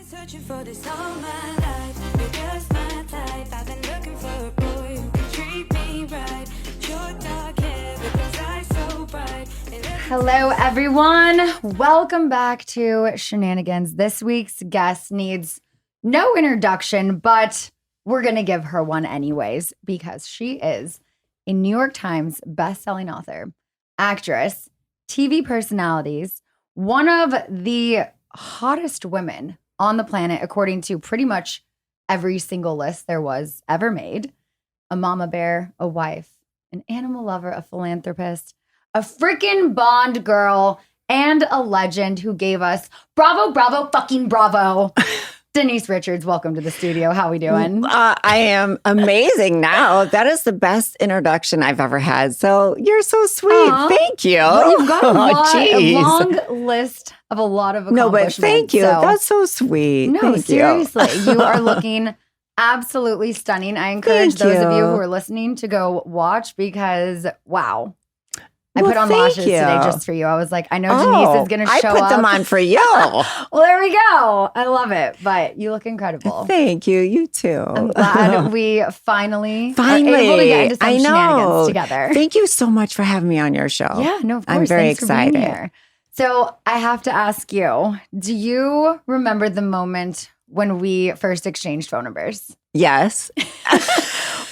searching for this all my life. You're just my type. I've been looking for a boy who can treat me right. Your dark hair, but those eyes so bright. Hello, everyone. Welcome back to Scheananigans. This week's guest needs no introduction, but we're going to give her one anyways because she is a New York Times bestselling author, actress, TV personalities, one of the hottest women on the planet, according to pretty much every single list there was ever made, a mama bear, a wife, an animal lover, a philanthropist, a freaking Bond girl, and a legend who gave us bravo, bravo, fucking bravo. Denise Richards, welcome to the studio. How we doing? I am amazing now. That is the best introduction I've ever had. So you're so sweet. Aww. Thank you. Well, you've got a long list of a lot of accomplishments. No, but thank you. That's so sweet. No, thank seriously. You are looking absolutely stunning. I encourage those of you who are listening to go watch because, wow. I put on lashes today just for you. I was like, I know Denise is going to show up. I put them on for you. Well, there we go. I love it. But you look incredible. Thank you. You too. I'm glad we finally are able to get into some shenanigans together. Thank you so much for having me on your show. Yeah, no, of course. I'm very Thanks excited. For being here. So I have to ask you, do you remember the moment when we first exchanged phone numbers? Yes.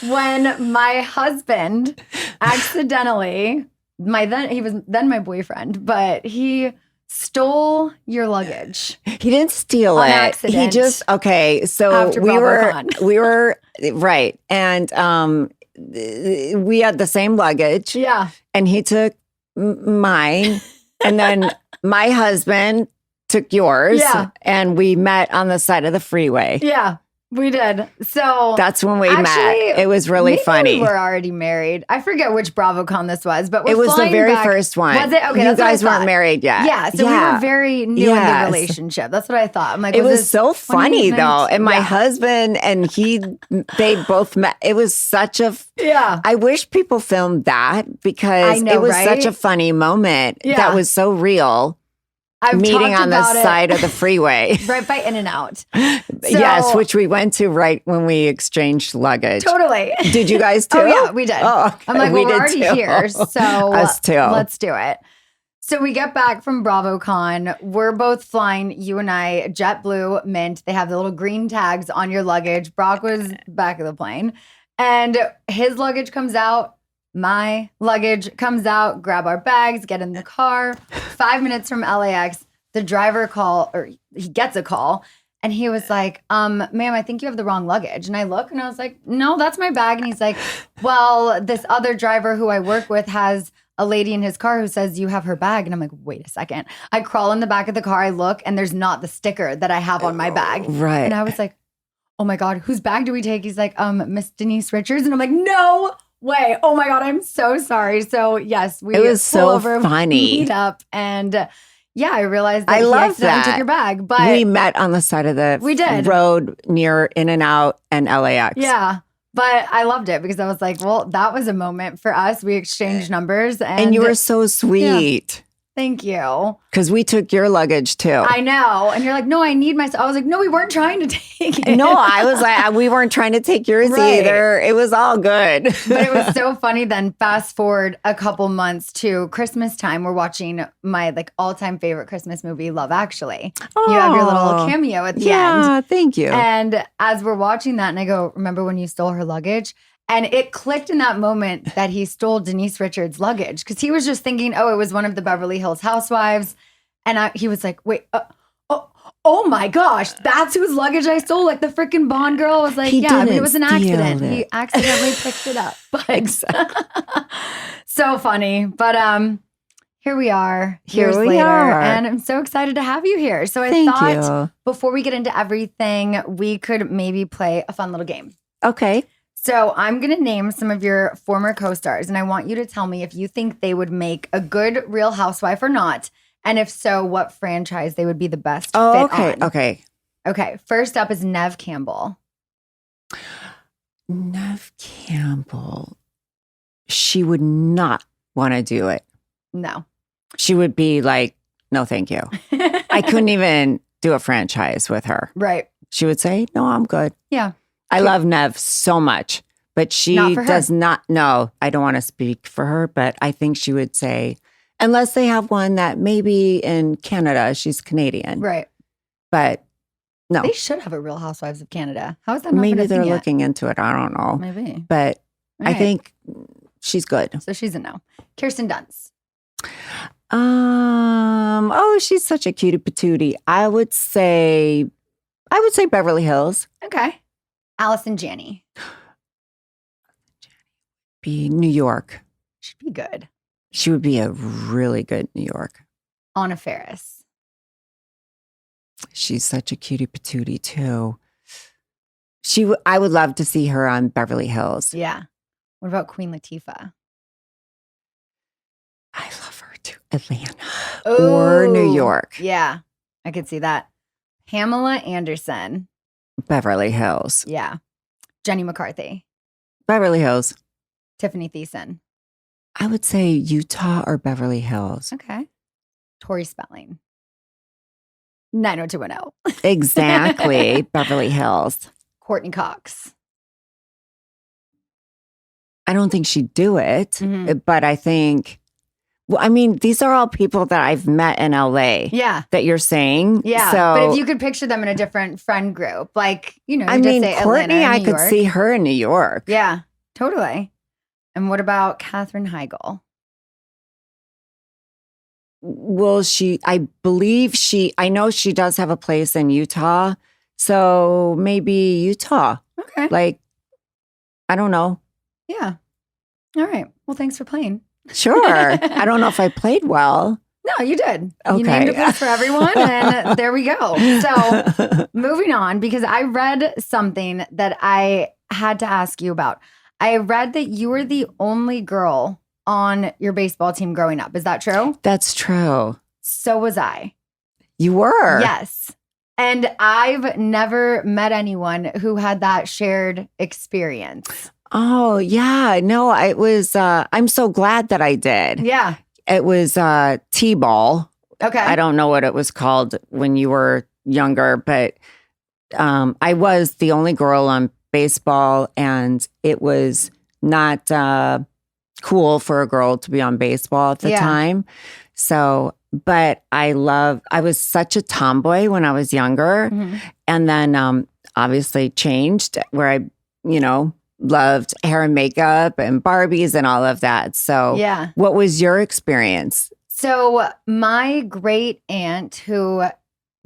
When my husband accidentally... he was then my boyfriend, but he stole your luggage. He didn't steal on it. Accident So we were right, and we had the same luggage. Yeah, and he took mine, and then my husband took yours. Yeah, and we met on the side of the freeway. Yeah. We did. So that's when we met. It was really funny. We were already married. I forget which BravoCon this was, but it was the very first one. Was it? Okay, you guys weren't married yet. Yeah, so we were very new in the relationship. That's what I thought. I'm like, it was so funny though. And my husband and they both met. It was such a I wish people filmed that because it was such a funny moment that was so real. Meeting on the side of the freeway. Right by In-N-Out. Yes, which we went to right when we exchanged luggage. Totally. Did you guys too? Oh, yeah, we did. Oh, okay. I'm like, well, we're already here, so us too. Let's do it. So we get back from BravoCon. We're both flying, you and I, JetBlue, Mint. They have the little green tags on your luggage. Brock was back of the plane. And his luggage comes out. My luggage comes out, grab our bags, get in the car. 5 minutes from LAX, the driver he gets a call, and he was like, ma'am, I think you have the wrong luggage. And I look and I was like, no, that's my bag. And he's like, well, this other driver who I work with has a lady in his car who says you have her bag. And I'm like, wait a second. I crawl in the back of the car, I look, and there's not the sticker that I have on my bag. Right. And I was like, oh my God, whose bag do we take? He's like, Miss Denise Richards. And I'm like, no way. Oh my God, I'm so sorry. So yes, it was so funny. Meet up, and I realized that he accidentally took your bag. But we met on the side of the road near In-N-Out and LAX. Yeah. But I loved it because I was like, well, that was a moment for us. We exchanged numbers. And you were so sweet. Yeah. Thank you. Because we took your luggage too. I know. And you're like, no, I need my stuff. I was like, no, we weren't trying to take it. No, I was like, we weren't trying to take yours either. It was all good. But it was so funny then. Fast forward a couple months to Christmas time. We're watching my all-time favorite Christmas movie, Love Actually. Oh, you have your little cameo at the end. Yeah, thank you. And as we're watching that, and I go, remember when you stole her luggage? And it clicked in that moment that he stole Denise Richards' luggage because he was just thinking, oh, it was one of the Beverly Hills housewives. And he was like, wait, oh my gosh, that's whose luggage I stole? Like the freaking Bond girl? I was like, it was an accident. He accidentally picked it up. But so funny. But here we are, years later. And I'm so excited to have you here. So I thought before we get into everything, we could maybe play a fun little game. Okay. So I'm going to name some of your former co-stars, and I want you to tell me if you think they would make a good Real Housewife or not, and if so, what franchise they would be the best fit on. Okay. First up is Neve Campbell. Neve Campbell. She would not want to do it. No. She would be like, no, thank you. I couldn't even do a franchise with her. Right. She would say, no, I'm good. Yeah. I love Nev so much, but she does not know. I don't want to speak for her, but I think she would say, unless they have one that maybe in Canada, she's Canadian. Right. But no. They should have a Real Housewives of Canada. How is that not Maybe they're yet? looking into it. I don't know. Maybe. But right. I think she's good. So she's a no. Kirsten Dunst. Oh, she's such a cutie patootie. I would say Beverly Hills. Okay. Allison Janney. Be New York. She'd be good. She would be a really good New York. Anna Faris. She's such a cutie patootie too. I would love to see her on Beverly Hills. Yeah. What about Queen Latifah? I love her too. Atlanta or New York. Yeah, I could see that. Pamela Anderson. Beverly Hills. Yeah. Jenny McCarthy. Beverly Hills. Tiffany Thiessen. I would say Utah or Beverly Hills. Okay. Tori Spelling. 90210. Exactly. Beverly Hills. Courtney Cox. I don't think she'd do it, but I think, well, I mean, these are all people that I've met in LA. Yeah. That you're saying. Yeah. So, but if you could picture them in a different friend group, like, you know, I mean, say Courtney, Atlanta, I could see her in New York. Yeah, totally. And what about Katherine Heigl? Well, I know she does have a place in Utah. So maybe Utah. Okay. Like, I don't know. Yeah. All right. Well, thanks for playing. Sure. I don't know if I played well. No, you did. Okay. You named a place for everyone, and there we go. So moving on, because I read something that I had to ask you about. I read that you were the only girl on your baseball team growing up. Is that true? That's true. So was I. You were? Yes. And I've never met anyone who had that shared experience. Oh, yeah. No, it was, I'm so glad that I did. Yeah. It was T-ball. Okay. I don't know what it was called when you were younger, but I was the only girl on baseball, and it was not cool for a girl to be on baseball at the time. So, but I was such a tomboy when I was younger, and then obviously changed where I, loved hair and makeup and Barbies and all of that. So, what was your experience? So, my great aunt who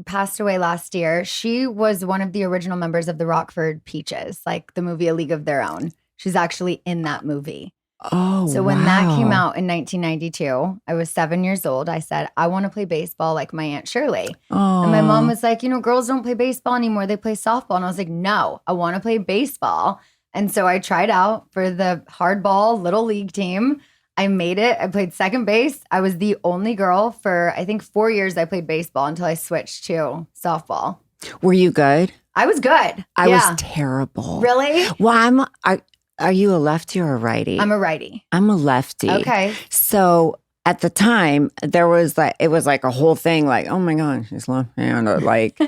passed away last year, she was one of the original members of the Rockford Peaches, like the movie A League of Their Own. She's actually in that movie. Oh, so when that came out in 1992, I was 7 years old. I said, I want to play baseball like my Aunt Shirley. Oh. And my mom was like, girls don't play baseball anymore. They play softball. And I was like, no, I want to play baseball. And so I tried out for the hardball little league team. I made it. I played second base. I was the only girl for, I think, 4 years I played baseball until I switched to softball. Were you good? I was good. I was terrible. Really? Well, are you a lefty or a righty? I'm a righty. I'm a lefty. Okay. So at the time, it was like a whole thing. Like, oh my God, she's left-handed. Like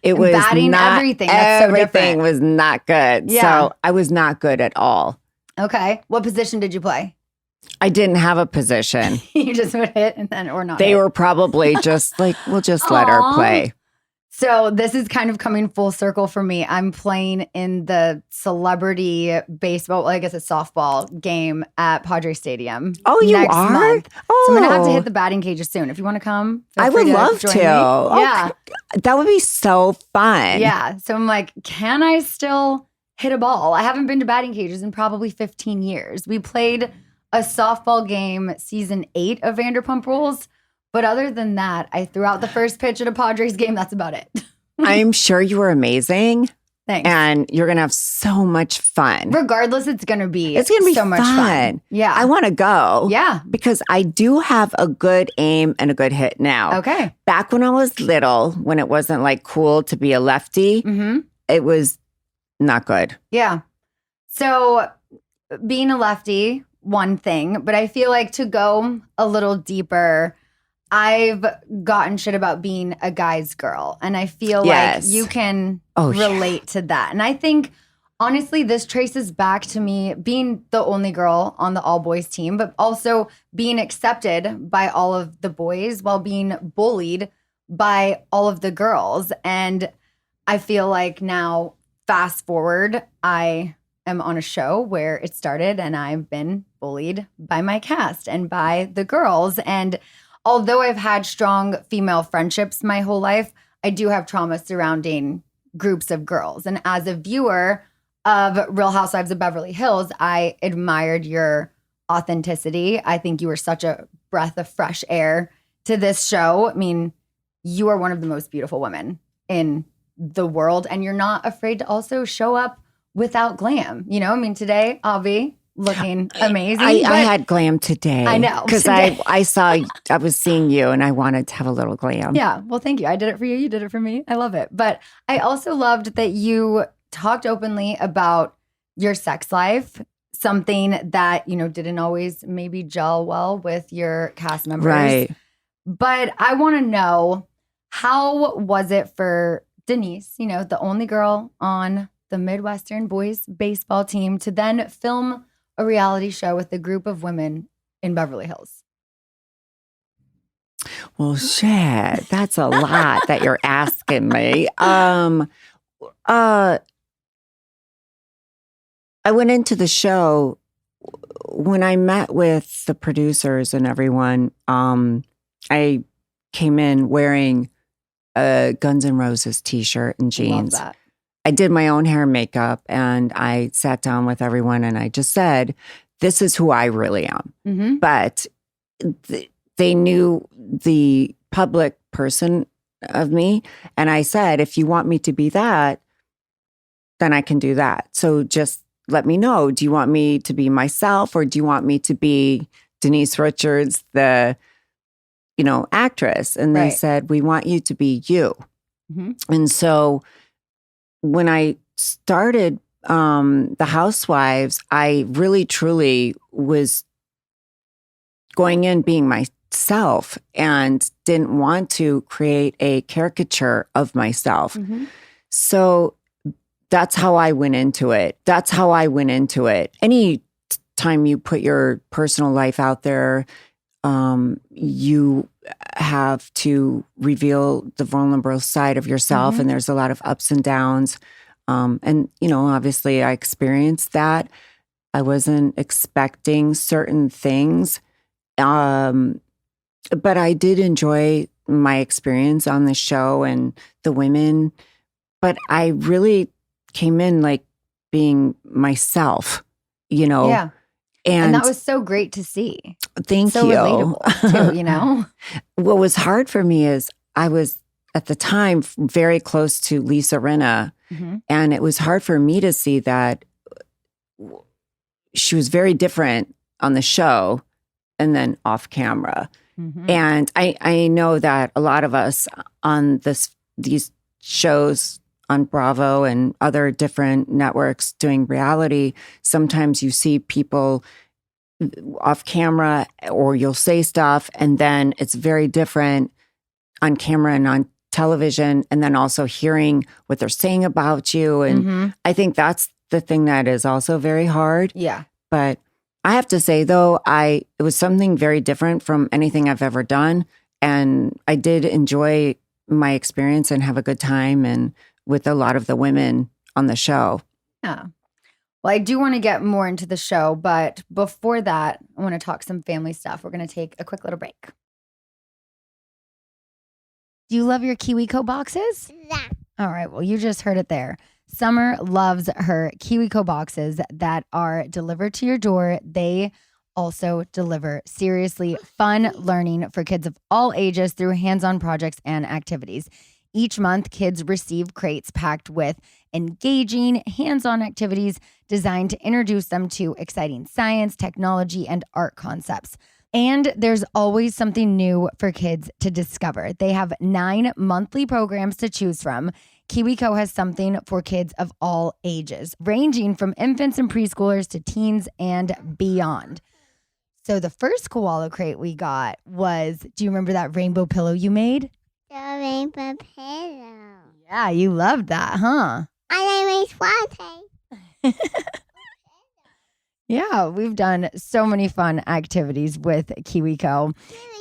it was batting not everything. That's everything so different. was not good. Yeah. So I was not good at all. Okay. What position did you play? I didn't have a position. You just would hit and then or not. They hit. were probably just like, we'll just let her play. So this is kind of coming full circle for me. I'm playing in the celebrity baseball, I guess a softball game at Padre Stadium. Oh, you next are? month. Oh. So I'm going to have to hit the batting cages soon. If you want to come, I would love to. Yeah. That would be so fun. Yeah. So I'm like, can I still hit a ball? I haven't been to batting cages in probably 15 years. We played a softball game season 8 of Vanderpump Rules. But other than that, I threw out the first pitch at a Padres game. That's about it. I'm sure you were amazing. Thanks. And you're going to have so much fun. Regardless, it's going to be so much fun. Yeah. I want to go. Yeah. Because I do have a good aim and a good hit now. Okay. Back when I was little, when it wasn't like cool to be a lefty, it was not good. Yeah. So being a lefty, one thing, but I feel like to go a little deeper, I've gotten shit about being a guy's girl. And I feel like you can relate to that. And I think, honestly, this traces back to me being the only girl on the all boys team, but also being accepted by all of the boys while being bullied by all of the girls. And I feel like now, fast forward, I am on a show where it started and I've been bullied by my cast and by the girls. And although I've had strong female friendships my whole life, I do have trauma surrounding groups of girls. And as a viewer of Real Housewives of Beverly Hills, I admired your authenticity. I think you were such a breath of fresh air to this show. I mean, you are one of the most beautiful women in the world, and you're not afraid to also show up without glam. You know, I mean, today I'll be looking amazing. I had glam today. I know. Because I was seeing you and I wanted to have a little glam. Yeah. Well, thank you. I did it for you. You did it for me. I love it. But I also loved that you talked openly about your sex life, something that, you know, didn't always maybe gel well with your cast members. Right. But I want to know, how was it for Denise, you know, the only girl on the Midwestern boys baseball team, to then film a reality show with a group of women in Beverly Hills? Well, shit, that's a lot that you're asking me. I went into the show when I met with the producers and everyone. I came in wearing a Guns N' Roses t-shirt and jeans. Love that. I did my own hair and makeup, and I sat down with everyone and I just said, this is who I really am. Mm-hmm. But they knew the public person of me. And I said, if you want me to be that, then I can do that. So just let me know. Do you want me to be myself, or do you want me to be Denise Richards, the, you know, actress? And they said, we want you to be you. Mm-hmm. And so when I started the Housewives, I really, truly was going in being myself and didn't want to create a caricature of myself. Mm-hmm. So that's how I went into it. Any time you put your personal life out there, you have to reveal the vulnerable side of yourself, and there's a lot of ups and downs. And, you know, obviously I experienced that. I wasn't expecting certain things. But I did enjoy my experience on the show and the women. But I really came in like being myself, you know. Yeah. And that was so great to see. Thank so you. Relatable too, you know? What was hard for me is I was at the time very close to Lisa Rinna. Mm-hmm. And it was hard for me to see that she was very different on the show and then off camera. Mm-hmm. And I know that a lot of us on these shows on Bravo and other different networks doing reality, sometimes you see people off camera, or you'll say stuff and then it's very different on camera and on television, and then also hearing what they're saying about you. And I think that's the thing that is also very hard. Yeah. But I have to say, though, it was something very different from anything I've ever done. And I did enjoy my experience and have a good time, and with a lot of the women on the show. Yeah. Well, I do want to get more into the show, but before that, I want to talk some family stuff. We're going to take a quick little break. Do you love your KiwiCo boxes? Yeah. All right. Well, you just heard it there. Summer loves her KiwiCo boxes that are delivered to your door. They also deliver seriously fun learning for kids of all ages through hands-on projects and activities. Each month, kids receive crates packed with engaging hands-on activities designed to introduce them to exciting science, technology, and art concepts. And there's always something new for kids to discover. They have 9 monthly programs to choose from. KiwiCo has something for kids of all ages, ranging from infants and preschoolers to teens and beyond. So the first koala crate we got was, do you remember that rainbow pillow you made? The rainbow pillow. Yeah, you loved that, huh? I always wanted. Yeah, we've done so many fun activities with KiwiCo.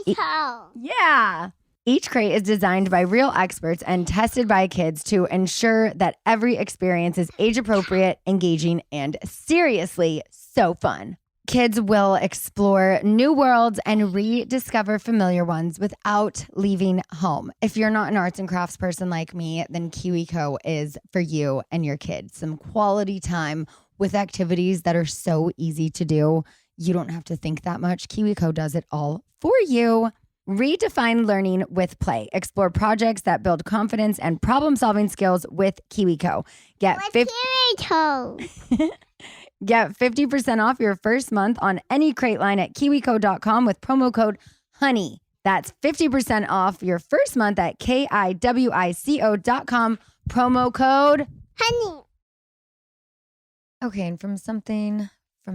KiwiCo. Yeah. Each crate is designed by real experts and tested by kids to ensure that every experience is age appropriate, engaging, and seriously so fun. Kids will explore new worlds and rediscover familiar ones without leaving home. If you're not an arts and crafts person like me, then KiwiCo is for you and your kids. Some quality time with activities that are so easy to do. You don't have to think that much. KiwiCo does it all for you. Redefine learning with play. Explore projects that build confidence and problem-solving skills with KiwiCo. KiwiCo. Get 50% off your first month on any crate line at KiwiCo.com with promo code HONEY. That's 50% off your first month at KiwiCo.com, promo code Honey. Okay, and from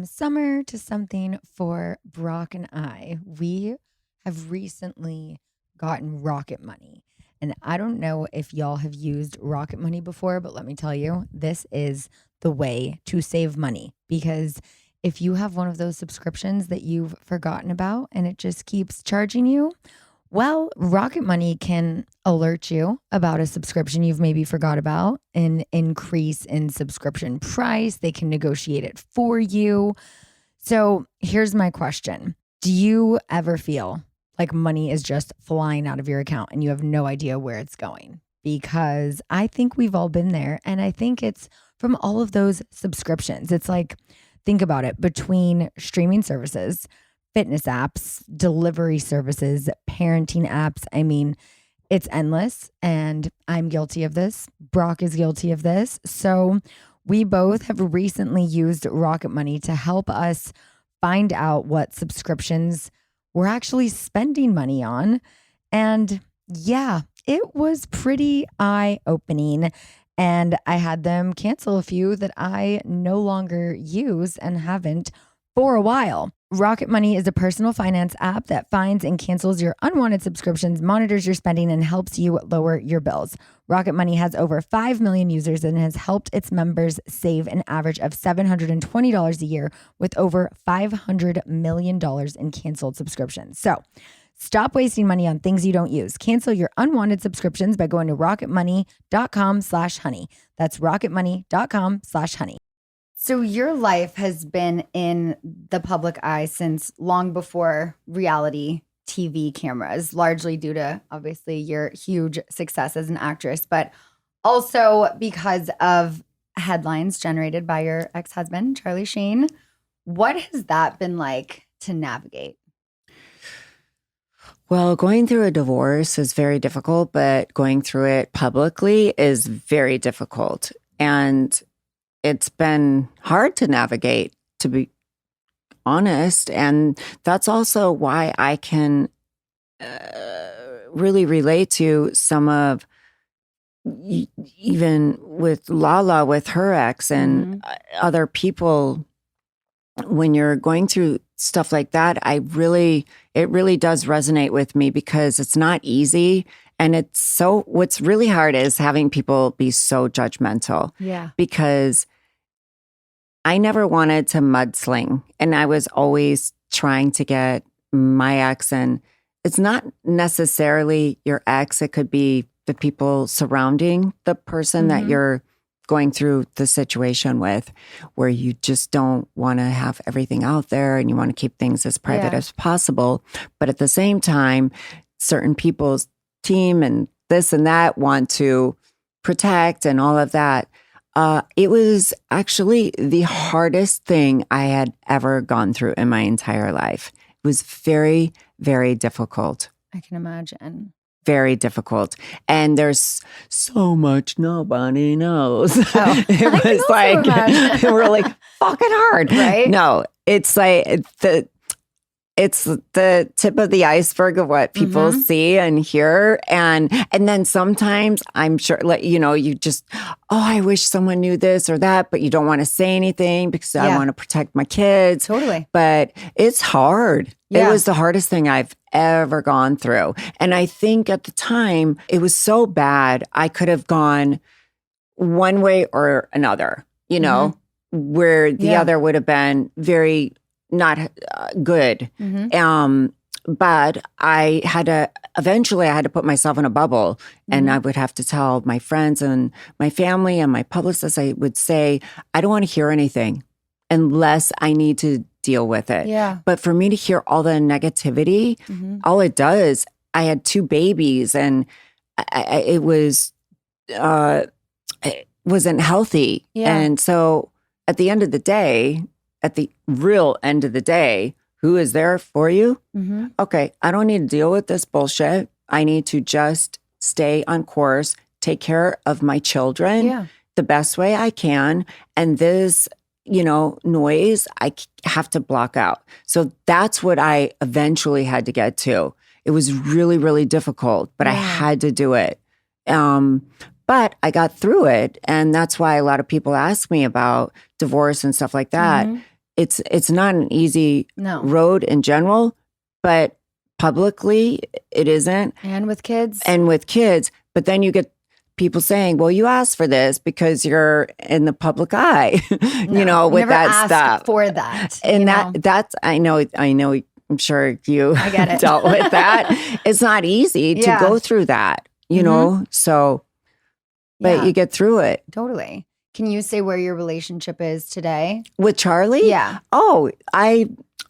summer to something for Brock and I, we have recently gotten Rocket Money. And I don't know if y'all have used Rocket Money before, but let me tell you, this is the way to save money. Because if you have one of those subscriptions that you've forgotten about and it just keeps charging you, well, Rocket Money can alert you about a subscription you've maybe forgot about, an increase in subscription price. They can negotiate it for you. So here's my question. Do you ever feel like money is just flying out of your account and you have no idea where it's going? Because I think we've all been there, and I think it's from all of those subscriptions. It's like, think about it, between streaming services, fitness apps, delivery services, parenting apps. I mean, it's endless, and I'm guilty of this. Brock is guilty of this. So we both have recently used Rocket Money to help us find out what subscriptions we're actually spending money on. And yeah, it was pretty eye-opening. And I had them cancel a few that I no longer use and haven't for a while. Rocket Money is a personal finance app that finds and cancels your unwanted subscriptions, monitors your spending, and helps you lower your bills. Rocket Money has over 5 million users and has helped its members save an average of $720 a year with over $500 million in canceled subscriptions. So stop wasting money on things you don't use. Cancel your unwanted subscriptions by going to rocketmoney.com/honey. That's rocketmoney.com/honey. So your life has been in the public eye since long before reality TV cameras, largely due to obviously your huge success as an actress, but also because of headlines generated by your ex-husband, Charlie Sheen. What has that been like to navigate? Well, going through a divorce is very difficult, but going through it publicly is very difficult. And it's been hard to navigate, to be honest. And that's also why I can really relate to some of, even with Lala, with her ex and other people, when you're going through stuff like that, it really does resonate with me because it's not easy. And what's really hard is having people be so judgmental. Yeah. Because I never wanted to mudsling, and I was always trying to get my ex, and it's not necessarily your ex. It could be the people surrounding the person that you're going through the situation with, where you just don't want to have everything out there and you want to keep things as private as possible. But at the same time, certain people's team and this and that want to protect and all of that. It was actually the hardest thing I had ever gone through in my entire life. It was very, very difficult. I can imagine. Very difficult. And there's so much nobody knows. Oh, It was like really fucking hard. Right? No, it's like it's the tip of the iceberg of what people see and hear. And then sometimes I'm sure, like, you just, I wish someone knew this or that, but you don't want to say anything because I want to protect my kids. Totally. But it's hard. Yeah. It was the hardest thing I've ever gone through. And I think at the time it was so bad, I could have gone one way or another, where the other would have been very not good. But I had to put myself in a bubble, and I would have to tell my friends and my family and my publicist, I would say, I don't want to hear anything unless I need to deal with it. Yeah. But for me to hear all the negativity, all it does, I had 2 babies, and it wasn't healthy. Yeah. And so at the end of the day, at the real end of the day, who is there for you? Okay, I don't need to deal with this bullshit. I need to just stay on course, take care of my children the best way I can. And this, noise, I have to block out. So that's what I eventually had to get to. It was really, really difficult, but I had to do it. But I got through it. And that's why a lot of people ask me about divorce and stuff like that. It's not an easy road in general, but publicly it isn't. And with kids. But then you get people saying, well, you asked for this because you're in the public eye, with never that asked stuff. For that. And that's, I know, I'm sure you I get it. dealt with that. It's not easy to go through that, so, but you get through it. Totally. Can you say where your relationship is today? With Charlie? Yeah. Oh,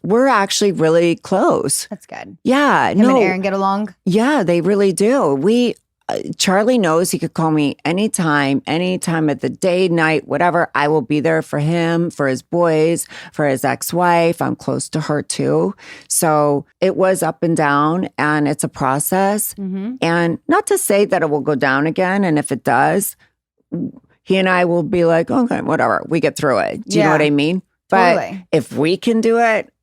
we're actually really close. That's good. Yeah. Him and Aaron get along? Yeah, they really do. Charlie knows he could call me anytime of the day, night, whatever. I will be there for him, for his boys, for his ex-wife. I'm close to her too. So it was up and down, and it's a process. And not to say that it will go down again. And if it does, he and I will be like, okay, whatever. We get through it. Do you know what I mean? But if we can do it,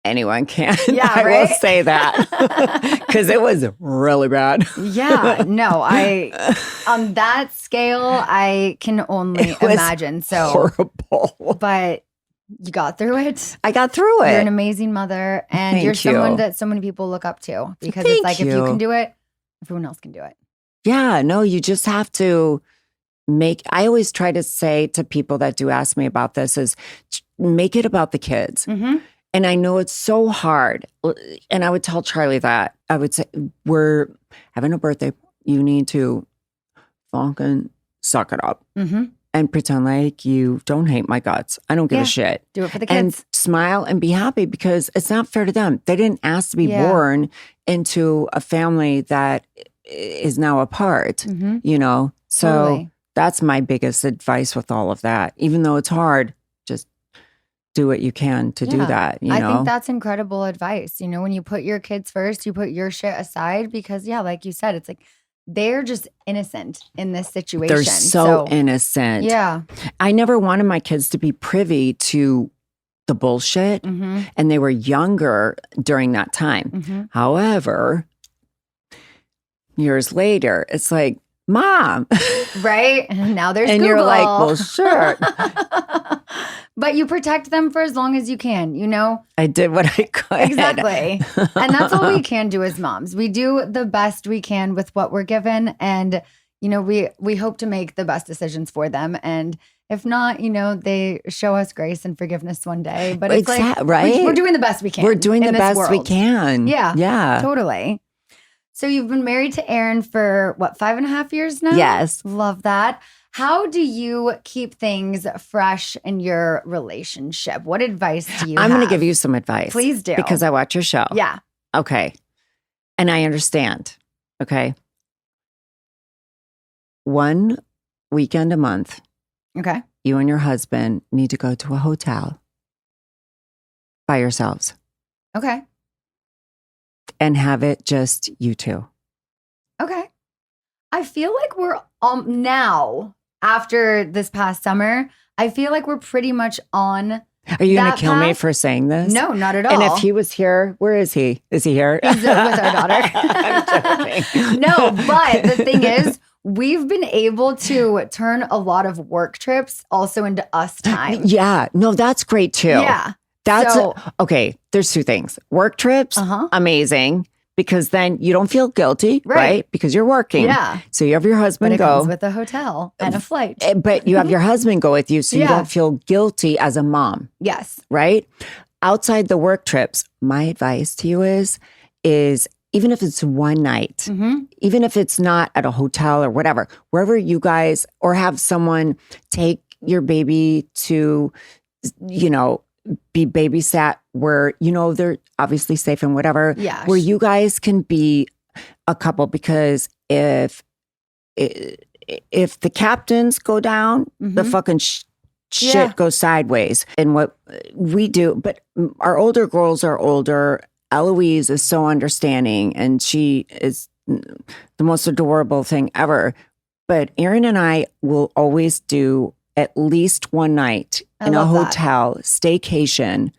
anyone can. Yeah, I right? will say that because it was really bad. Yeah, no, on that scale, I can only imagine. So horrible. But you got through it. I got through it. You're an amazing mother, and you're someone that so many people look up to because it's like, if you can do it, everyone else can do it. Yeah, no, you just have to I always try to say to people that do ask me about this is make it about the kids. And I know it's so hard. And I would tell Charlie that. I would say, we're having a birthday. You need to fucking suck it up and pretend like you don't hate my guts. I don't give a shit. Do it for the kids. And smile and be happy because it's not fair to them. They didn't ask to be born into a family that is now apart, So Totally. That's my biggest advice with all of that. Even though it's hard, just do what you can to do that, I think that's incredible advice. When you put your kids first, you put your shit aside because, like you said, it's like they're just innocent in this situation. They're so innocent. Yeah. I never wanted my kids to be privy to the bullshit, and they were younger during that time. However, years later, it's like, Mom. Right? And now there's and Google. You're like, well, sure. But you protect them for as long as you can, I did what I could. Exactly. And that's all we can do as moms. We do the best we can with what we're given. And, we hope to make the best decisions for them. And if not, they show us grace and forgiveness one day. But it's right? We're doing the best we can. We're doing the best we can. Yeah. Yeah. Totally. So you've been married to Aaron for 5.5 years now? Yes. Love that. How do you keep things fresh in your relationship? What advice do you have? I'm going to give you some advice. Please do. Because I watch your show. Yeah. Okay. And I understand. Okay. 1 weekend a month. Okay. You and your husband need to go to a hotel by yourselves. Okay. And have it just you two. Okay. I feel like we're now, after this past summer, I feel like we're pretty much on Are you going to kill me for saying this? No, not at all. And if he was here, where is he? Is he here? He's with our daughter. I'm joking. No, but the thing is, we've been able to turn a lot of work trips also into us time. Yeah. No, that's great too. Yeah. That's okay. There's two things. Work trips, amazing. Because then you don't feel guilty, right? Because you're working. Yeah. So you have your husband go. Comes with a hotel and a flight. But you have your husband go with you so you don't feel guilty as a mom. Yes. Right? Outside the work trips, my advice to you is even if it's one night, even if it's not at a hotel or whatever, wherever you guys, or have someone take your baby to, be babysat where, they're obviously safe and whatever, where you guys can be a couple. Because if the captains go down, the fucking shit goes sideways. And what we do, but our older girls are older. Eloise is so understanding and she is the most adorable thing ever. But Aaron and I will always do at least one night in a hotel, staycation,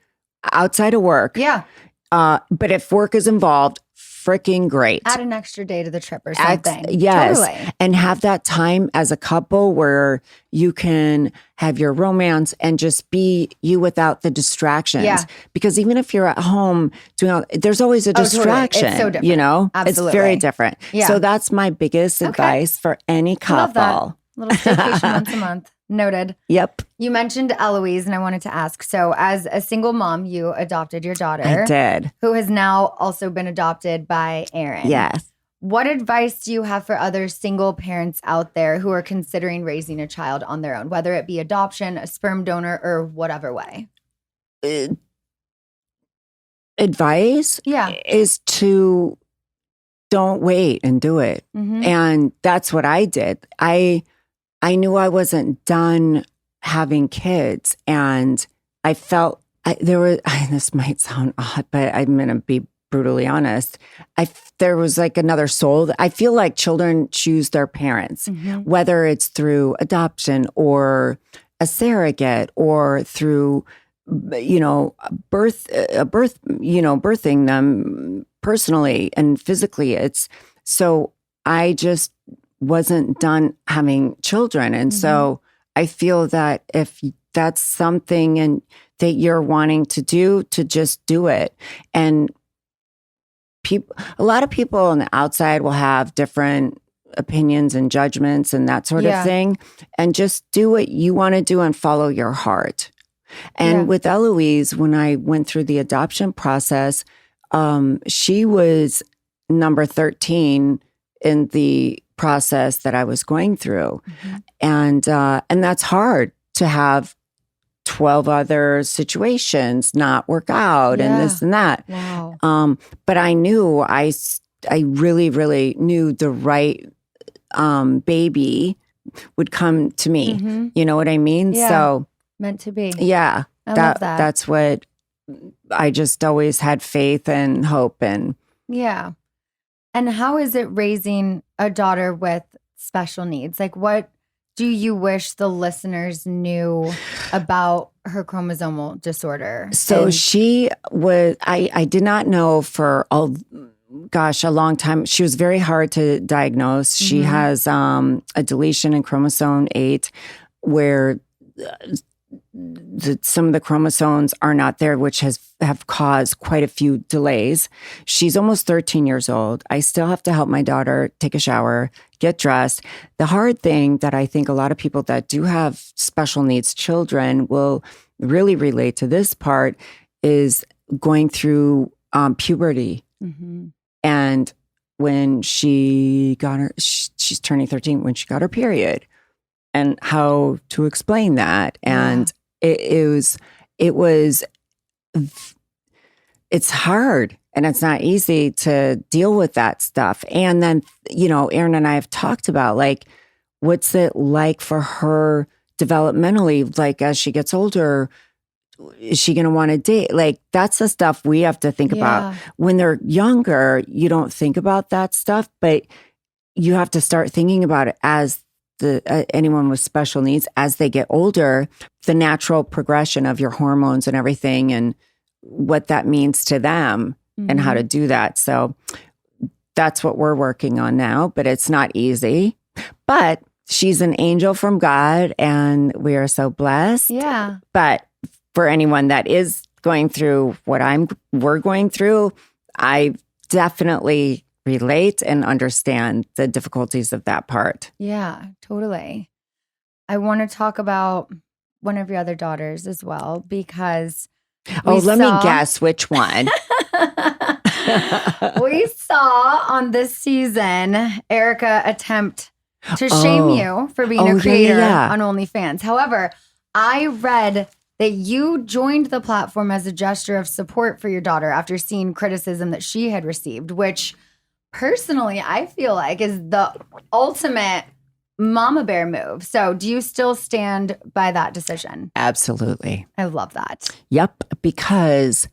outside of work. Yeah. But if work is involved, freaking great. Add an extra day to the trip or something. Yes. Totally. And have that time as a couple where you can have your romance and just be you without the distractions. Yeah. Because even if you're at home there's always a distraction. Totally. It's so different. Absolutely. It's very different. Yeah. So that's my biggest advice for any couple. Love that. Little staycation once a month. Noted. Yep. You mentioned Eloise, and I wanted to ask, so as a single mom, you adopted your daughter. I did. Who has now also been adopted by Aaron. Yes. What advice do you have for other single parents out there who are considering raising a child on their own, whether it be adoption, a sperm donor, or whatever way? Advice is to don't wait and do it. And that's what I did. I knew I wasn't done having kids, and I felt this might sound odd, but I'm going to be brutally honest. There was like another soul. I feel like children choose their parents, whether it's through adoption or a surrogate or through, birthing them personally and physically. So I just wasn't done having children. And so I feel that if that's something and that you're wanting to do, to just do it. And a lot of people on the outside will have different opinions and judgments and that sort of thing. And just do what you want to do and follow your heart. And with Eloise, when I went through the adoption process, she was number 13 in the process that I was going through. And that's hard to have 12 other situations not work out and this and that. Wow. But I knew I really, really knew the right baby would come to me. You know what I mean? Yeah. So meant to be. Yeah. I love that. That's what I just always had faith and hope in. Yeah. And how is it raising a daughter with special needs? Like, what do you wish the listeners knew about her chromosomal disorder? So she was, I did not know for a long time. She was very hard to diagnose. She has a deletion in chromosome 8 where some of the chromosomes are not there, which have caused quite a few delays. She's almost 13 years old. I still have to help my daughter take a shower, get dressed. The hard thing that I think a lot of people that do have special needs children will really relate to this part is going through puberty. And when she's turning 13, when she got her period. And how to explain that. And it's hard and it's not easy to deal with that stuff. And then, Aaron and I have talked about like, what's it like for her developmentally? Like as she gets older, is she going to want to date? Like that's the stuff we have to think about. When they're younger, you don't think about that stuff, but you have to start thinking about it as anyone with special needs as they get older, the natural progression of your hormones and everything and what that means to them and how to do that. So that's what we're working on now, but it's not easy. But she's an angel from God and we are so blessed. Yeah. But for anyone that is going through what we're going through, I definitely relate and understand the difficulties of that part. Yeah, totally. I want to talk about one of your other daughters as well because let me guess which one. We saw on this season Erica attempt to shame you for being a creator on OnlyFans. However, I read that you joined the platform as a gesture of support for your daughter after seeing criticism that she had received, which personally I feel like is the ultimate mama bear move. So do you still stand by that decision? Absolutely. I love that. Yep. Because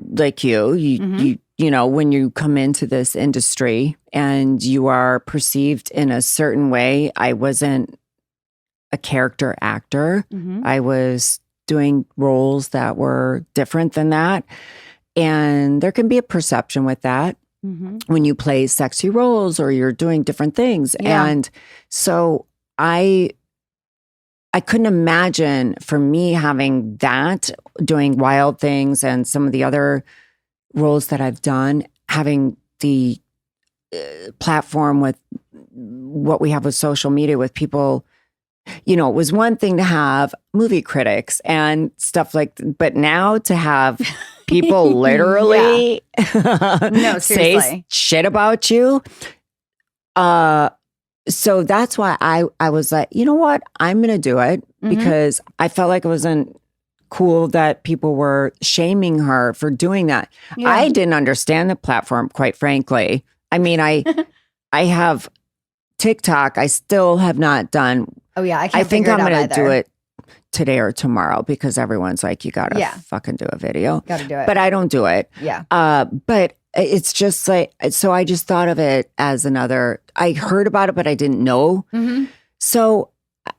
like you know, when you come into this industry and you are perceived in a certain way, I wasn't a character actor. I was doing roles that were different than that. And there can be a perception with that when you play sexy roles or you're doing different things. Yeah. And so I couldn't imagine for me having that, doing Wild Things and some of the other roles that I've done, having the platform with what we have with social media with people. You know, it was one thing to have movie critics and stuff but now to have people literally say shit about you. So that's why I was like, you know what? I'm going to do it because I felt like it wasn't cool that people were shaming her for doing that. Yeah. I didn't understand the platform, quite frankly. I mean, I have TikTok. I still have not done. Oh yeah, I think I'm going to do it today or tomorrow because everyone's like, you got to fucking do a video. Got to do it. But I don't do it. Yeah. But it's just like, so I just thought of it as I heard about it, but I didn't know. So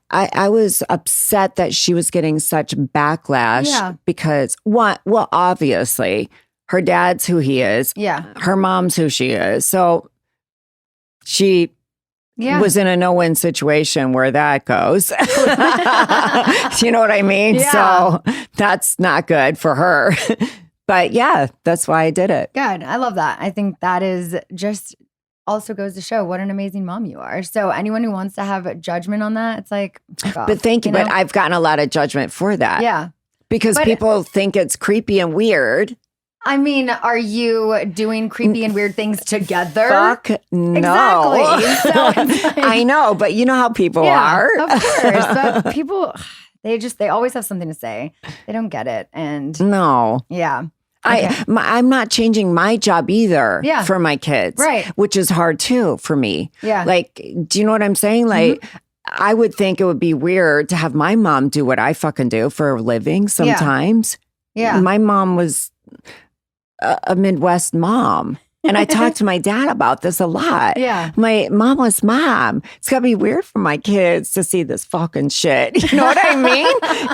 I was upset that she was getting such backlash because obviously her dad's who he is. Yeah. Her mom's who she is. So she was in a no-win situation where that goes. You know what I mean? Yeah. So that's not good for her. But yeah, that's why I did it. Good. I love that. I think that is just also goes to show what an amazing mom you are. So anyone who wants to have a judgment on that, it's like, but thank you. But I've gotten a lot of judgment for that. Yeah. Because people think it's creepy and weird. I mean, are you doing creepy and weird things together? Fuck no. Exactly. So like, I know, but you know how people are. Of course. But people, they always have something to say. They don't get it. And no. Yeah. Okay. I'm not changing my job either for my kids. Right. Which is hard too for me. Yeah. Like, do you know what I'm saying? Like, I would think it would be weird to have my mom do what I fucking do for a living sometimes. Yeah. My mom was a Midwest mom. And I talked to my dad about this a lot. Yeah. My mama's mom. It's got to be weird for my kids to see this fucking shit. You know what I mean?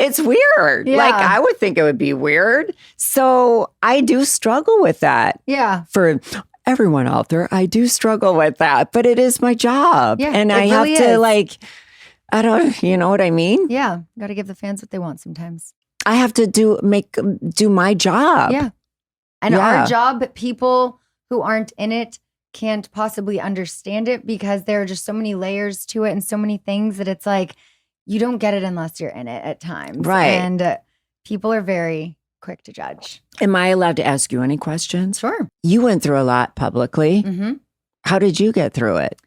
It's weird. Yeah. Like, I would think it would be weird. So I do struggle with that. Yeah. For everyone out there, I do struggle with that. But it is my job. Yeah, and I really have to like, I don't, you know what I mean? Yeah. Got to give the fans what they want sometimes. I have to do my job. Yeah. And our job, people who aren't in it can't possibly understand it because there are just so many layers to it and so many things that it's like, you don't get it unless you're in it at times. Right. And people are very quick to judge. Am I allowed to ask you any questions? Sure. You went through a lot publicly. Mm-hmm. How did you get through it?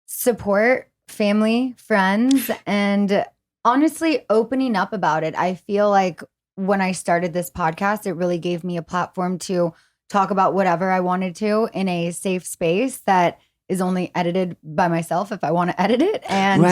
Support, family, friends, and honestly, opening up about it. I feel like when I started this podcast, it really gave me a platform to talk about whatever I wanted to in a safe space that is only edited by myself if I want to edit it. And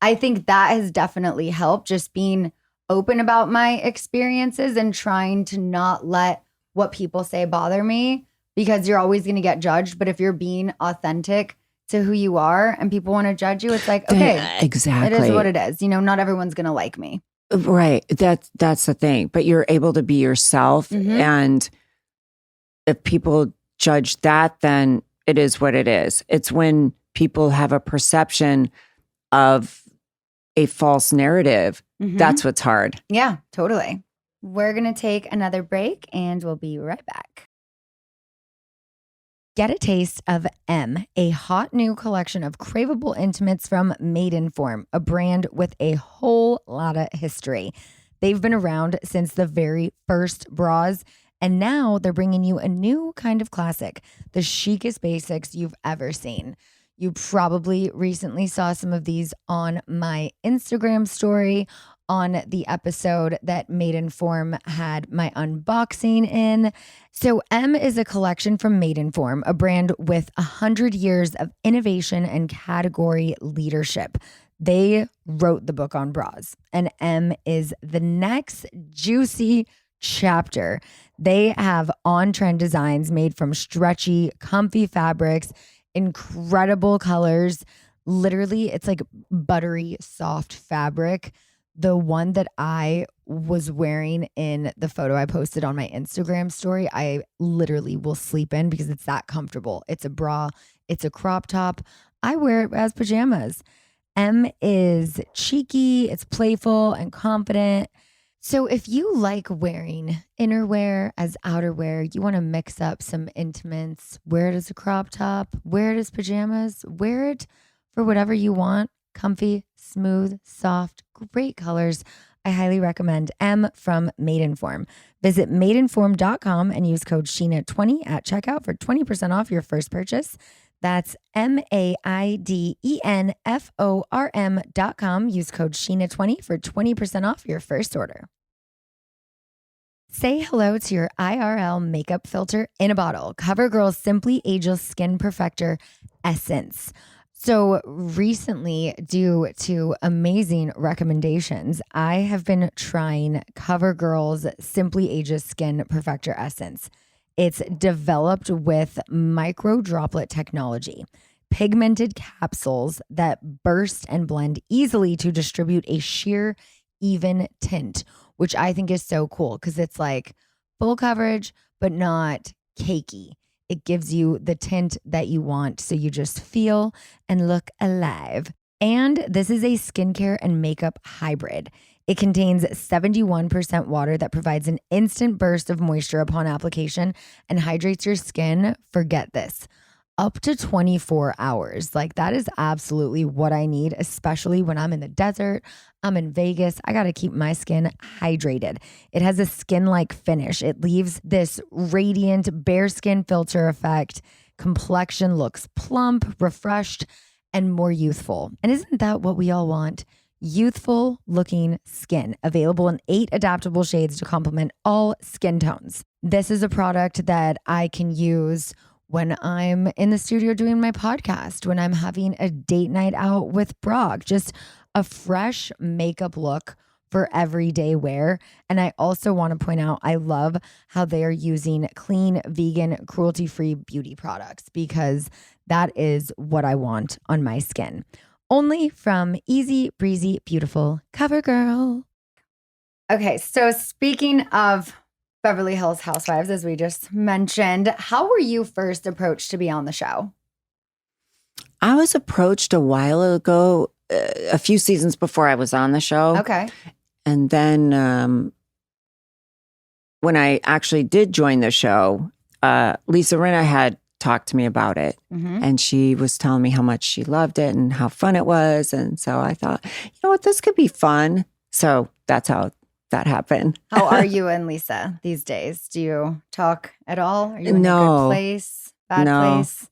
I think that has definitely helped, just being open about my experiences and trying to not let what people say bother me, because you're always going to get judged. But if you're being authentic to who you are and people want to judge you, it's like, okay, exactly. It is what it is. Not everyone's going to like me. Right. That's the thing. But you're able to be yourself. And if people judge that, then it is what it is. It's when people have a perception of a false narrative. That's what's hard. Yeah, totally. We're going to take another break and we'll be right back. Get a taste of M, a hot new collection of craveable intimates from Maidenform, a brand with a whole lot of history. They've been around since the very first bras, and now they're bringing you a new kind of classic, the chicest basics you've ever seen. You probably recently saw some of these on my Instagram story on the episode that Maidenform had my unboxing in. So M is a collection from Maidenform, a brand with 100 years of innovation and category leadership. They wrote the book on bras, and M is the next juicy chapter. They have on-trend designs made from stretchy, comfy fabrics, incredible colors. Literally, it's like buttery, soft fabric. The one that I was wearing in the photo I posted on my Instagram story, I literally will sleep in because it's that comfortable. It's a bra. It's a crop top. I wear it as pajamas. M is cheeky. It's playful and confident. So if you like wearing innerwear as outerwear, you want to mix up some intimates, wear it as a crop top, wear it as pajamas, wear it for whatever you want. Comfy, smooth, soft, great colors. I highly recommend M from Maidenform. Visit maidenform.com and use code Scheana20 at checkout for 20% off your first purchase. That's maidenform.com. Use code Scheana20 for 20% off your first order. Say hello to your IRL makeup filter in a bottle. CoverGirl's Simply Ageless Skin Perfector Essence. So recently, due to amazing recommendations, I have been trying CoverGirl's Simply Ageless Skin Perfector Essence. It's developed with micro droplet technology, pigmented capsules that burst and blend easily to distribute a sheer, even tint, which I think is so cool because it's like full coverage, but not cakey. It gives you the tint that you want, so you just feel and look alive. And this is a skincare and makeup hybrid. It contains 71% water that provides an instant burst of moisture upon application and hydrates your skin. Forget this. Up to 24 hours. Like, that is absolutely what I need, especially when I'm in the desert, I'm in Vegas. I got to keep my skin hydrated. It has a skin-like finish. It leaves this radiant bare skin filter effect. Complexion looks plump, refreshed, and more youthful. And isn't that what we all want? Youthful looking skin, available in 8 adaptable shades to complement all skin tones. This is a product that I can use when I'm in the studio doing my podcast, when I'm having a date night out with Brock, just a fresh makeup look for everyday wear. And I also want to point out, I love how they are using clean, vegan, cruelty-free beauty products because that is what I want on my skin. Only from Easy Breezy Beautiful Covergirl. Okay, so speaking of Beverly Hills Housewives, as we just mentioned, how were you first approached to be on the show? I was approached a while ago, a few seasons before I was on the show. Okay. And then when I actually did join the show, Lisa Rinna had talked to me about it. Mm-hmm. And she was telling me how much she loved it and how fun it was. And so I thought, you know what, this could be fun. So that's how that happened. How are you and Lisa these days? Do you talk at all? Are you in a good place? Bad place?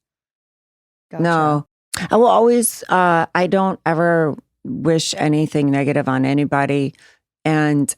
Gotcha. No. I will always, I don't ever wish anything negative on anybody. And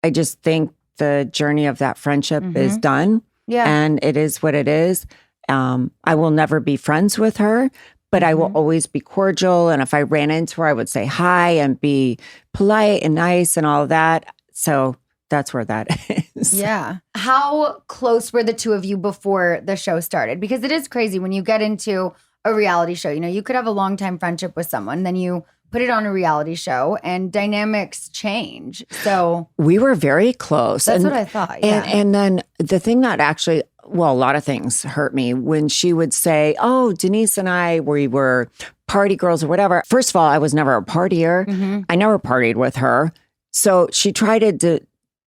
I just think the journey of that friendship is done. Yeah. And it is what it is. I will never be friends with her, but I will always be cordial. And if I ran into her, I would say hi and be polite and nice and all of that. So that's where that is. Yeah. How close were the two of you before the show started? Because it is crazy when you get into a reality show. You know, you could have a long-time friendship with someone, then you put it on a reality show and dynamics change. So we were very close. That's what I thought. Yeah. And then the thing that actually, well, a lot of things hurt me when she would say, oh, Denise and I, we were party girls or whatever. First of all, I was never a partier. Mm-hmm. I never partied with her. So she tried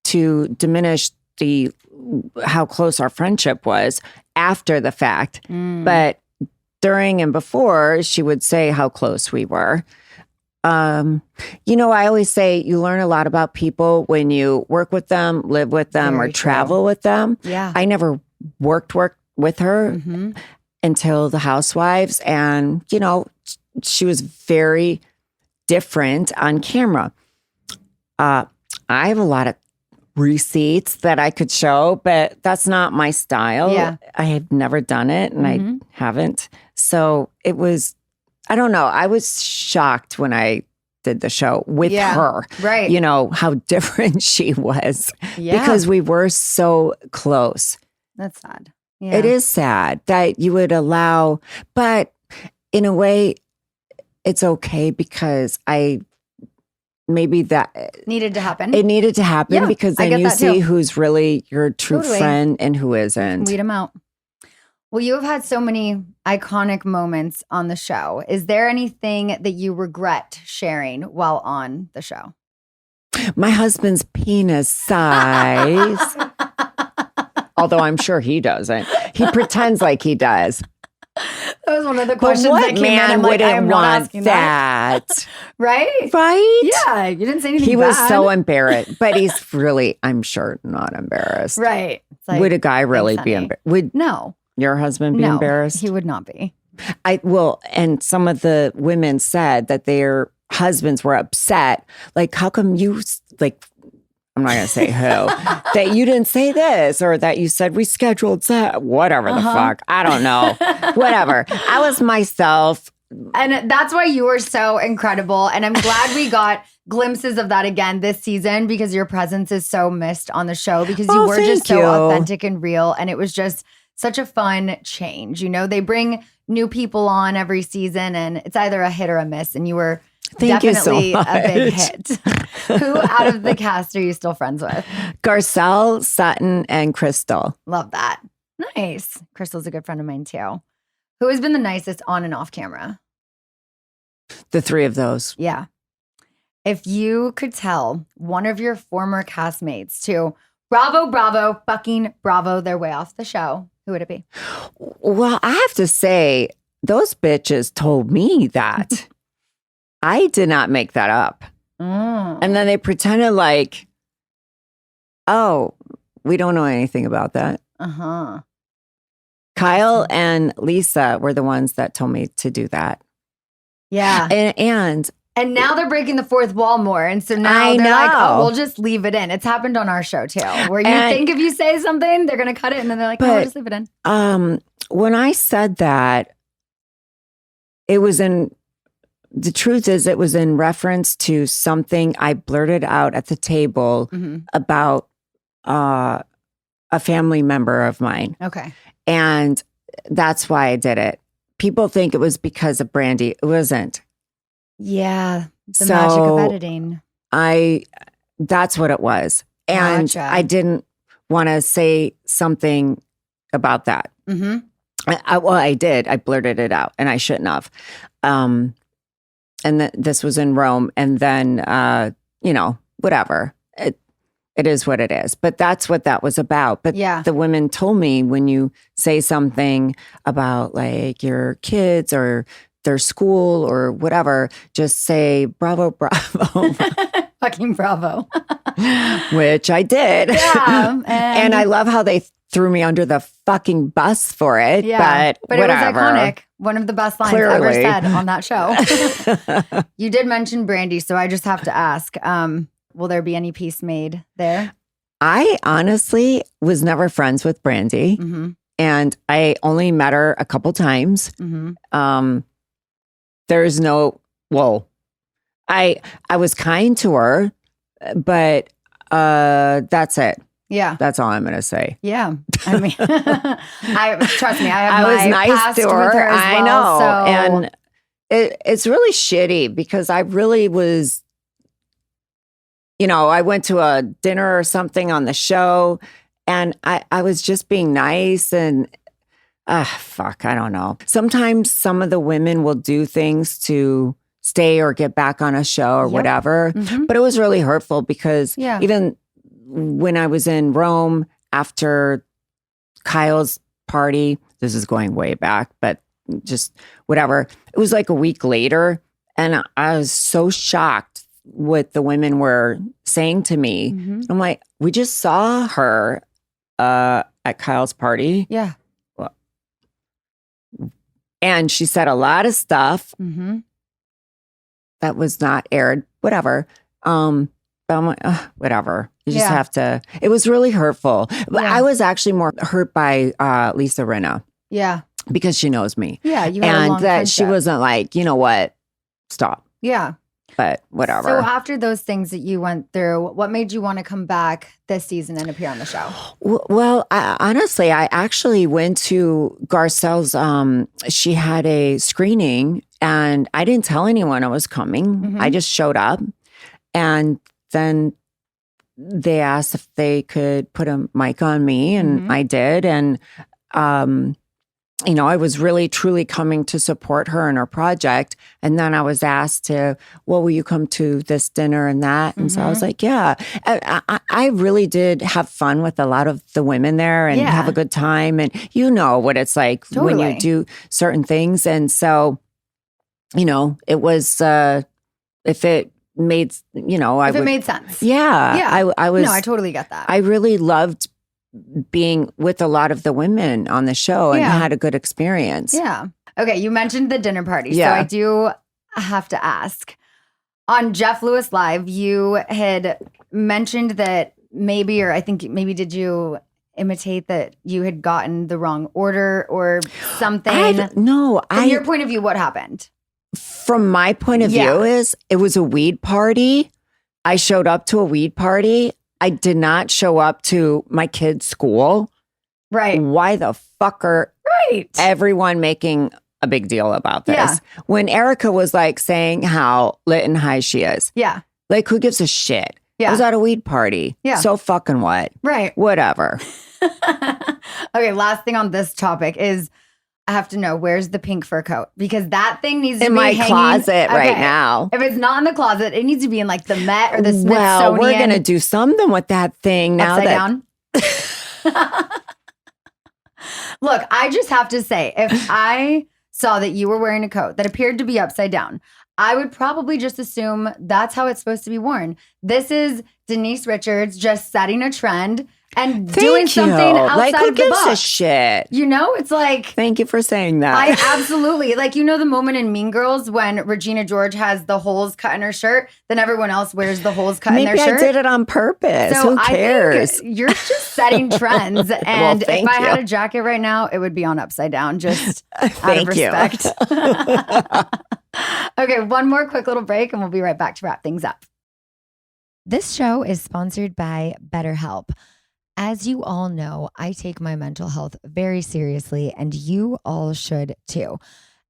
to diminish how close our friendship was after the fact. But during and before, she would say how close we were. You know, I always say you learn a lot about people when you work with them, live with them, Very or travel with them. Yeah. I never worked with her until the Housewives. And, you know, she was very different on camera. I have a lot of receipts that I could show, but that's not my style. Yeah. I have never done it and I haven't. So it was, I don't know. I was shocked when I did the show with her. Right. You know, how different she was Yeah. because we were so close. That's sad. Yeah. It is sad that you would allow, but in a way, it's okay because maybe that needed to happen. it needed to happen Yeah, because I then get you that see too. who's really your true Totally. friend and who isn't. Weed them out. Well, you have had so many iconic moments on the show. Is there anything that you regret sharing while on the show? My husband's penis size. Although I'm sure he doesn't. He pretends like he does. That was one of the But questions what that came in. man I'm like, wouldn't I'm not want asking that. Right? Right? Yeah. You didn't say anything He was bad. so embarrassed, but he's really, I'm sure, not embarrassed. Right. It's like, Would a guy really thanks, be honey. embarrassed? Would No. your husband be No. embarrassed? He would not be. And some of the women said that their husbands were upset. Like, how come you, like, I'm not going to say who, that you didn't say this or that you said we scheduled that, whatever the fuck. I don't know. Whatever. I was myself. And that's why you were so incredible. And I'm glad we got glimpses of that again this season because your presence is so missed on the show because you were just so authentic and real. And it was just such a fun change. You know, they bring new people on every season and it's either a hit or a miss. And you were definitely a big hit. Who out of the cast are you still friends with? Garcelle, Sutton, and Crystal. Love that. Nice. Crystal's a good friend of mine too. Who has been the nicest on and off camera? The three of those. Yeah. If you could tell one of your former castmates to bravo, fucking bravo their way off the show, who would it be? Well, I have to say, those bitches told me that. I did not make that up. And then they pretended like, oh, we don't know anything about that. Uh-huh. Kyle and Lisa were the ones that told me to do that. Yeah. And now they're breaking the fourth wall more. And so now they're like, oh, we'll just leave it in. It's happened on our show too, where you think if you say something, they're going to cut it. And then they're like, no, we'll just leave it in. When I said that, the truth is it was in reference to something I blurted out at the table about a family member of mine. Okay. And that's why I did it. People think it was because of Brandy. It wasn't. Yeah. The magic of editing. That's what it was. And Gotcha. I didn't want to say something about that. Mm-hmm. I did. I blurted it out and I shouldn't have. And this was in Rome. And then, whatever. It is what it is. But that's what that was about. But the women told me when you say something about like your kids or their school or whatever, just say bravo. Fucking bravo. Which I did. Yeah. And I love how they threw me under the fucking bus for it. Yeah. But whatever. It was iconic. One of the best lines ever said on that show. You did mention Brandy, so I just have to ask, will there be any peace made there? I honestly was never friends with Brandy. Mm-hmm. And I only met her a couple times. Mm-hmm. There's no, I was kind to her, but that's it. Yeah. That's all I'm going to say. Yeah. I mean, trust me, I have I was my nice past to with her. her as I well, know. so- And it's really shitty because I really was, I went to a dinner or something on the show and I was just being nice and fuck, I don't know. Sometimes some of the women will do things to stay or get back on a show or whatever. Mm-hmm. But it was really hurtful because even when I was in Rome after Kyle's party, this is going way back, but just whatever. It was like a week later and I was so shocked what the women were saying to me. Mm-hmm. I'm like, we just saw her at Kyle's party. Yeah. And she said a lot of stuff Mm-hmm. that was not aired, whatever. But I'm like, whatever. You just have to. It was really hurtful. But I was actually more hurt by Lisa Rinna. Yeah. Because she knows me. Yeah. You had a and long that she friendship. wasn't like, you know what? Stop. Yeah. But whatever. So after those things that you went through, what made you want to come back this season and appear on the show? Well, honestly, I actually went to Garcelle's. She had a screening and I didn't tell anyone I was coming. Mm-hmm. I just showed up. And then they asked if they could put a mic on me and Mm-hmm. I did. And, I was really, truly coming to support her in her project. And then I was asked to, well, will you come to this dinner and that? And so I was like, yeah. I really did have fun with a lot of the women there and have a good time. And you know what it's like when you do certain things. And so, it was, if it made, if it made sense. Yeah. Yeah. I was. No, I totally get that. I really loved being with a lot of the women on the show and had a good experience. Yeah. Okay. You mentioned the dinner party. Yeah. So I do have to ask. On Jeff Lewis Live, you had mentioned that maybe, or I think maybe did you imitate that you had gotten the wrong order or something? No. From your point of view, what happened? From my point of view is it was a weed party. I showed up to a weed party. I did not show up to my kid's school. Right. Why the fuck are everyone making a big deal about this? Yeah. When Erica was like saying how lit and high she is. Yeah. Like, who gives a shit? Yeah. I was at a weed party. Yeah. So fucking what? Right. Whatever. Okay, last thing on this topic is I have to know, where's the pink fur coat? Because that thing needs to in be my hanging, closet right now. If it's not in the closet, it needs to be in like the Met or the Smithsonian. Well, we're going to do something with that thing now. Upside down? Look, I just have to say, if I saw that you were wearing a coat that appeared to be upside down, I would probably just assume that's how it's supposed to be worn. This is Denise Richards just setting a trend and doing something outside who of the gives box. a shit? It's like... Thank you for saying that. I absolutely... the moment in Mean Girls when Regina George has the holes cut in her shirt, then everyone else wears the holes cut in their shirt. Maybe I did it on purpose. So Who cares? I think you're just setting trends. And if I had you. a jacket right now, it would be on upside down, just out of Thank you. respect. Okay, one more quick little break and we'll be right back to wrap things up. This show is sponsored by BetterHelp. As you all know, I take my mental health very seriously, and you all should too.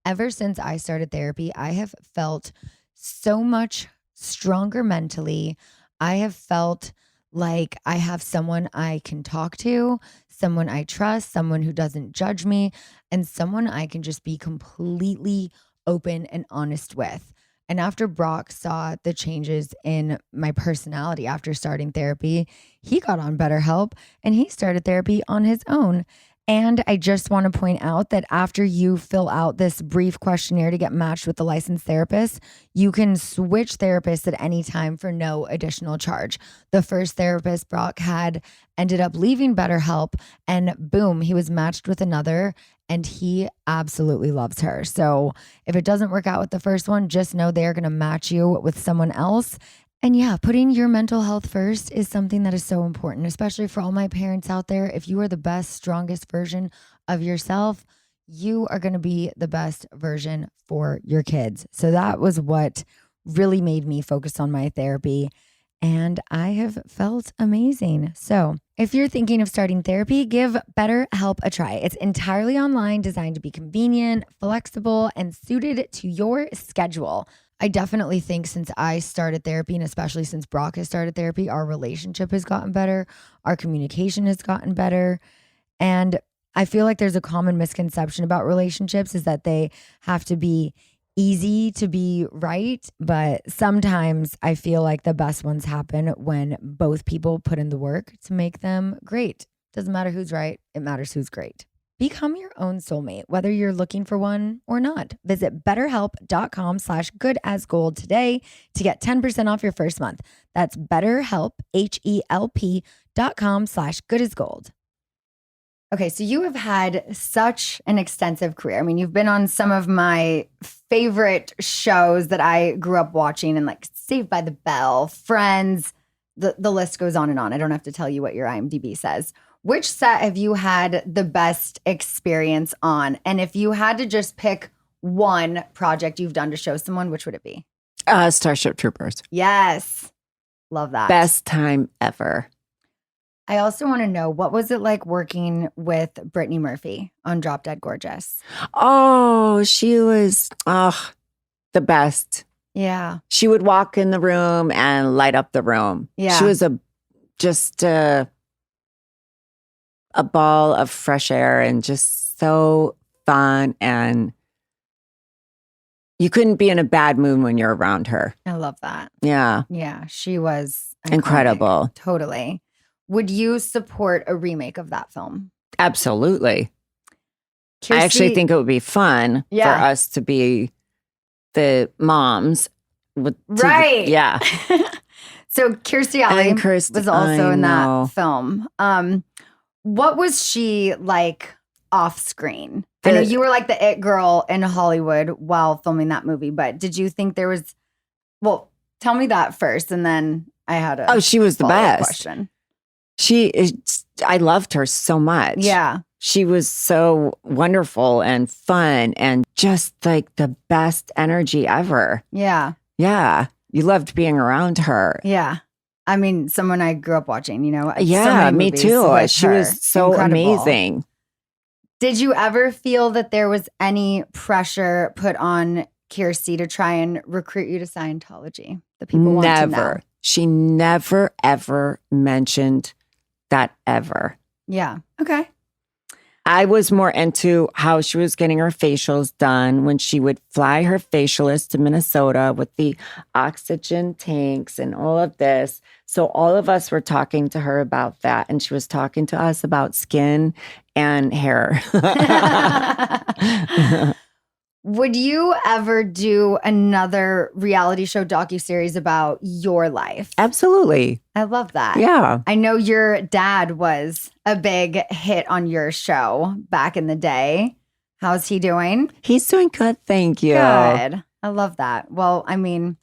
Ever since I started therapy, I have felt so much stronger mentally. I have felt like I have someone I can talk to, someone I trust, someone who doesn't judge me, and someone I can just be completely open and honest with. And after Brock saw the changes in my personality after starting therapy, he got on BetterHelp and he started therapy on his own. And I just want to point out that after you fill out this brief questionnaire to get matched with the licensed therapist, you can switch therapists at any time for no additional charge. The first therapist Brock had ended up leaving BetterHelp, and boom, he was matched with another, and he absolutely loves her. So if it doesn't work out with the first one, just know they're going to match you with someone else. And yeah, putting your mental health first is something that is so important, especially for all my parents out there. If you are the best, strongest version of yourself, you are going to be the best version for your kids. So that was what really made me focus on my therapy. and I have felt amazing. So if you're thinking of starting therapy, give BetterHelp a try. It's entirely online, designed to be convenient, flexible, and suited to your schedule. I definitely think since I started therapy, and especially since Brock has started therapy, our relationship has gotten better. Our communication has gotten better. And I feel like there's a common misconception about relationships is that they have to be easy to be right. But sometimes I feel like the best ones happen when both people put in the work to make them great. Doesn't matter who's right. It matters who's great. Become your own soulmate, whether you're looking for one or not. Visit betterhelp.com/goodasgold today to get 10% off your first month. That's BetterHelp, HELP.com/goodasgold. Okay, so you have had such an extensive career. I mean, you've been on some of my favorite shows that I grew up watching, and like Saved by the Bell, Friends, the list goes on and on. I don't have to tell you what your IMDb says. Which set have you had the best experience on? And if you had to just pick one project you've done to show someone, which would it be? Starship Troopers. Yes. Love that. Best time ever. I also want to know, what was it like working with Brittany Murphy on Drop Dead Gorgeous? Oh, she was the best. Yeah. She would walk in the room and light up the room. Yeah. She was just a ball of fresh air and just so fun. And you couldn't be in a bad mood when you're around her. I love that. Yeah. Yeah. She was iconic. Incredible. Totally. Would you support a remake of that film? Absolutely. Kirstie, I actually think it would be fun for us to be the moms. Right. Yeah. So Kirstie Alley was also in that film. What was she like off screen? I know you were like the it girl in Hollywood while filming that movie, but did you think there was, well, tell me that first, and then I had a she was the best question. I loved her so much. Yeah. She was so wonderful and fun and just like the best energy ever. Yeah. Yeah. You loved being around her. Yeah. I mean, someone I grew up watching, you know. Yeah, me too. She was so amazing. Did you ever feel that there was any pressure put on Kirstie to try and recruit you to Scientology? The people want to know. She never, ever mentioned that ever. Yeah. Okay. I was more into how she was getting her facials done when she would fly her facialist to Minnesota with the oxygen tanks and all of this. So all of us were talking to her about that. And she was talking to us about skin and hair. Would you ever do another reality show docuseries about your life? Absolutely. I love that. Yeah. I know your dad was a big hit on your show back in the day. How's he doing? He's doing good. Thank you. Good. I love that. Well, I mean,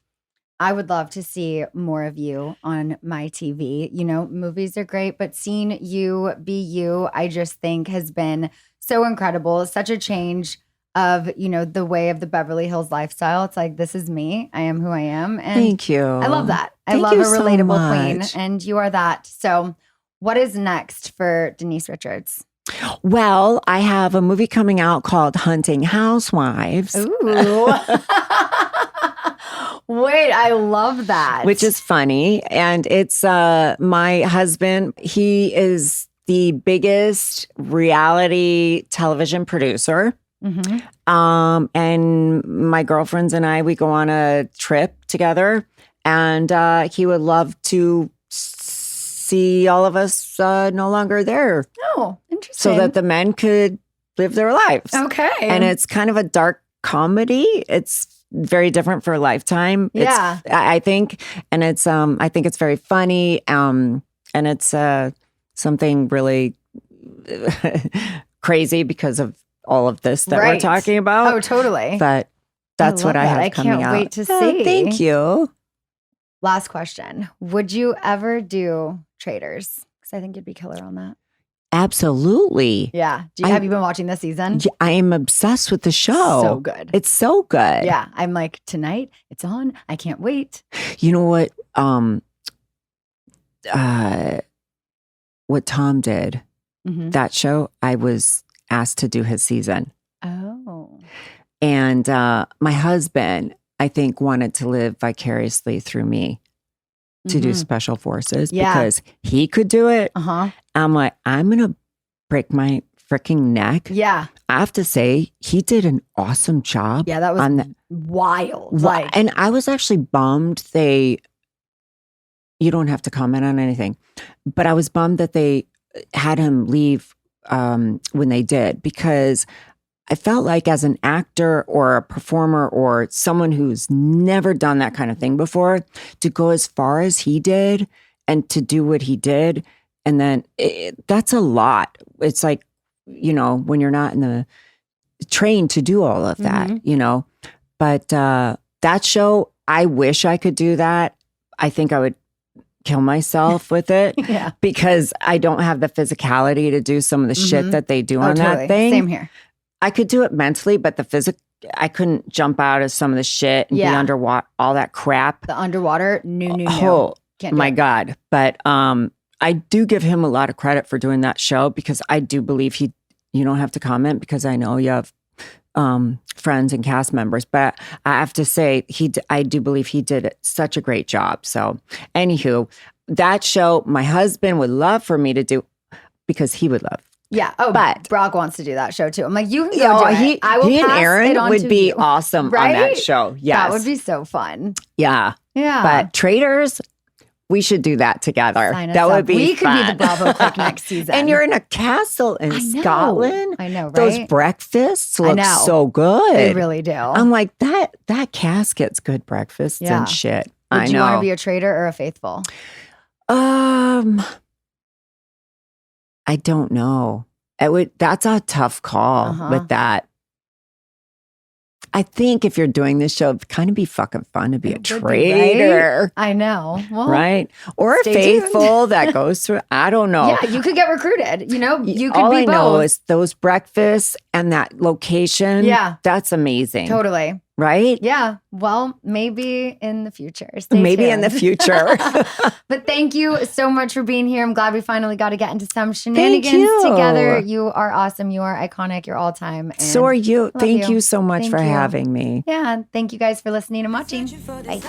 I would love to see more of you on my TV. You know, movies are great, but seeing you be you, I just think has been so incredible. Such a change of, you know, the way of the Beverly Hills lifestyle. It's like, this is me. I am who I am. And thank you. I love that. I love a relatable queen, and you are that. So what is next for Denise Richards? Well, I have a movie coming out called Hunting Housewives. Ooh. Wait, I love that. Which is funny. And it's my husband. He is the biggest reality television producer. Mm-hmm. And my girlfriends and I, we go on a trip together, and he would love to see all of us no longer there. Oh, interesting. So that the men could live their lives. Okay. And it's kind of a dark comedy. It's very different for Lifetime. Yeah. I think. And it's I think it's very funny. And it's something really crazy because of all of this that we're talking about. Oh, totally. But that's what I have coming out. I can't wait to see. Thank you. Last question. Would you ever do Traitors? Because I think you'd be killer on that. Absolutely. Yeah. Have you been watching this season? I am obsessed with the show. So good. It's so good. Yeah. I'm like, tonight it's on. I can't wait. You know what? what Tom did, that show, I was asked to do his season. Oh. And my husband, I think, wanted to live vicariously through me to do special forces because he could do it. I'm like, I'm going to break my freaking neck. Yeah. I have to say, he did an awesome job. Yeah, that was wild. Like, and I was actually bummed you don't have to comment on anything, but I was bummed that they had him leave when they did, because I felt like as an actor or a performer or someone who's never done that kind of thing before, to go as far as he did and to do what he did, and then that's a lot. It's like, when you're not in the trained to do all of that, but that show, I wish I could do that. I think I would kill myself with it because I don't have the physicality to do some of the shit that they do on that thing. Same here. I could do it mentally, but I couldn't jump out of some of the shit and be underwater, all that crap. The underwater, no. Oh, my God. But I do give him a lot of credit for doing that show, because I do believe you don't have to comment because I know you have friends and cast members, but I have to say, I do believe he did such a great job. So anywho, that show, my husband would love for me to do, because he would love. Yeah. Oh, but Brock wants to do that show too. I'm like, you can go do it. I will he and pass Aaron it on would to be you. awesome Right? on that show. Yes. That would be so fun. Yeah. Yeah. But Traders, we should do that together. That would be We fun. could be the Bravo Click next season. And you're in a castle in Scotland. I know, right? Those breakfasts look so good. They really do. I'm like, that cast gets good breakfasts and shit. Would you want to be a traitor or a faithful? I don't know. That's a tough call with that. I think if you're doing this show, it'd kind of be fucking fun to be a traitor. Right? I know. Well, right? Or a faithful that goes through. I don't know. Yeah, you could get recruited. You could all be I both. know is those breakfasts and that location. Yeah. That's amazing. Totally. Right? Yeah. Well, maybe in the future. Maybe in the future. But thank you so much for being here. I'm glad we finally got to get into some shenanigans together. You are awesome. You are iconic. You're all time. So are you. Thank you so much for having me. Yeah. Thank you guys for listening and watching. Bye.